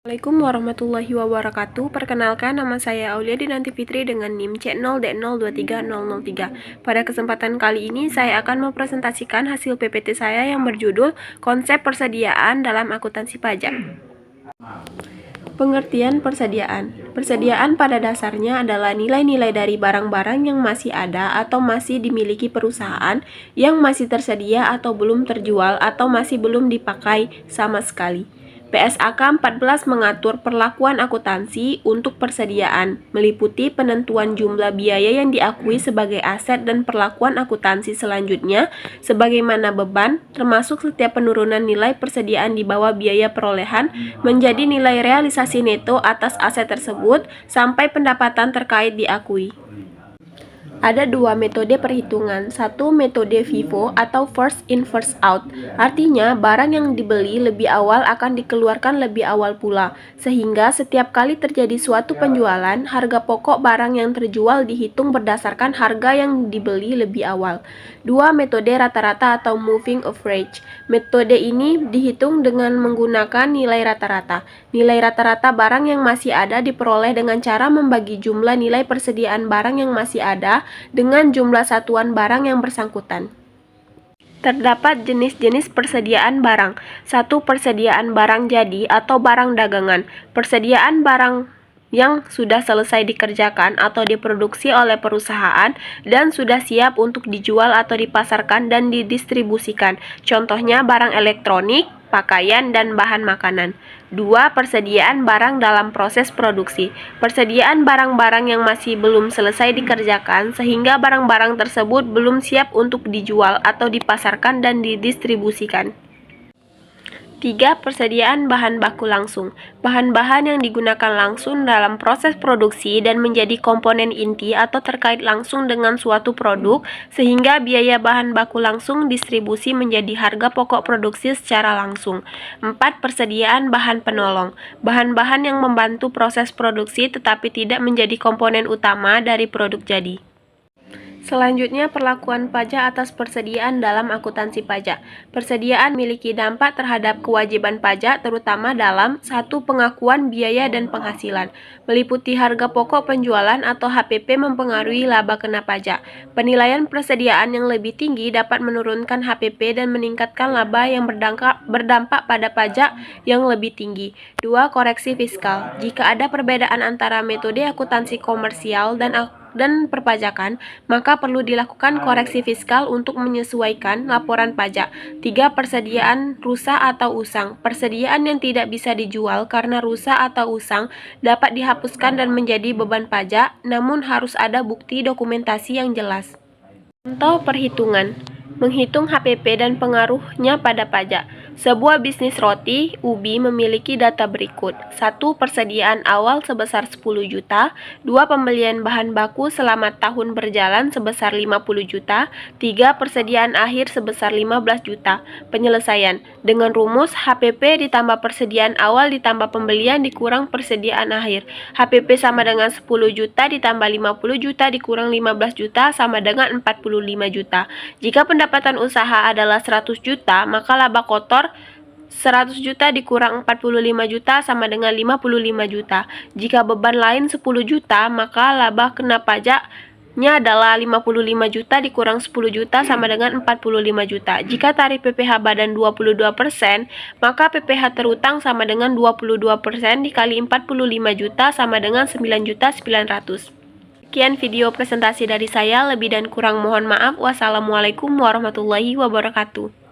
Assalamualaikum warahmatullahi wabarakatuh. Perkenalkan, nama saya Aulia Dinanti Fitri dengan NIM C0D023003. Pada kesempatan kali ini saya akan mempresentasikan hasil PPT saya yang berjudul Konsep Persediaan dalam Akuntansi Pajak. Pengertian persediaan. Persediaan pada dasarnya adalah nilai-nilai dari barang-barang yang masih ada atau masih dimiliki perusahaan, yang masih tersedia atau belum terjual atau masih belum dipakai sama sekali. PSAK 14 mengatur perlakuan akuntansi untuk persediaan, meliputi penentuan jumlah biaya yang diakui sebagai aset dan perlakuan akuntansi selanjutnya sebagaimana beban, termasuk setiap penurunan nilai persediaan di bawah biaya perolehan menjadi nilai realisasi neto atas aset tersebut sampai pendapatan terkait diakui. Ada dua metode perhitungan. Satu, metode FIFO atau first in first out. Artinya, barang yang dibeli lebih awal akan dikeluarkan lebih awal pula. Sehingga setiap kali terjadi suatu penjualan, harga pokok barang yang terjual dihitung berdasarkan harga yang dibeli lebih awal. Dua, metode rata-rata atau moving average. Metode ini dihitung dengan menggunakan nilai rata-rata. Nilai rata-rata barang yang masih ada diperoleh dengan cara membagi jumlah nilai persediaan barang yang masih ada dengan jumlah satuan barang yang bersangkutan. Terdapat jenis-jenis persediaan barang. 1. Persediaan barang jadi atau barang dagangan. Persediaan barang yang sudah selesai dikerjakan atau diproduksi oleh perusahaan dan sudah siap untuk dijual atau dipasarkan dan didistribusikan. Contohnya barang elektronik, pakaian, dan bahan makanan. 2. Persediaan barang dalam proses produksi. Persediaan barang-barang yang masih belum selesai dikerjakan sehingga barang-barang tersebut belum siap untuk dijual atau dipasarkan dan didistribusikan. 3. Persediaan bahan baku langsung. Bahan-bahan yang digunakan langsung dalam proses produksi dan menjadi komponen inti atau terkait langsung dengan suatu produk, sehingga biaya bahan baku langsung distribusi menjadi harga pokok produksi secara langsung. 4. Persediaan bahan penolong. Bahan-bahan yang membantu proses produksi tetapi tidak menjadi komponen utama dari produk jadi. Selanjutnya, perlakuan pajak atas persediaan dalam akuntansi pajak. Persediaan memiliki dampak terhadap kewajiban pajak terutama dalam 1. Pengakuan biaya dan penghasilan. Meliputi harga pokok penjualan atau HPP mempengaruhi laba kena pajak. Penilaian persediaan yang lebih tinggi dapat menurunkan HPP dan meningkatkan laba yang berdampak pada pajak yang lebih tinggi. 2. Koreksi fiskal. Jika ada perbedaan antara metode akuntansi komersial dan perpajakan, maka perlu dilakukan koreksi fiskal untuk menyesuaikan laporan pajak. 3. Persediaan rusak atau usang. Persediaan yang tidak bisa dijual karena rusak atau usang dapat dihapuskan dan menjadi beban pajak, namun harus ada bukti dokumentasi yang jelas. Contoh perhitungan. Menghitung HPP dan pengaruhnya pada pajak. Sebuah bisnis roti, ubi, memiliki data berikut. 1. Persediaan awal sebesar 10 juta. 2. Pembelian bahan baku selama tahun berjalan sebesar 50 juta. 3. Persediaan akhir sebesar 15 juta. Penyelesaian. Dengan rumus HPP ditambah persediaan awal ditambah pembelian dikurang persediaan akhir. HPP sama dengan 10 juta ditambah 50 juta dikurang 15 juta sama dengan 45 juta. Jika pendapatan usaha adalah 100 juta, maka laba kotor 100 juta dikurang 45 juta sama dengan 55 juta. Jika beban lain 10 juta, maka laba kena pajaknya adalah 55 juta dikurang 10 juta sama dengan 45 juta. Jika tarif PPh badan 22%, maka PPh terutang sama dengan 22% dikali 45 juta sama dengan 9.900.000. Sekian video presentasi dari saya, lebih dan kurang mohon maaf. Wassalamualaikum warahmatullahi wabarakatuh.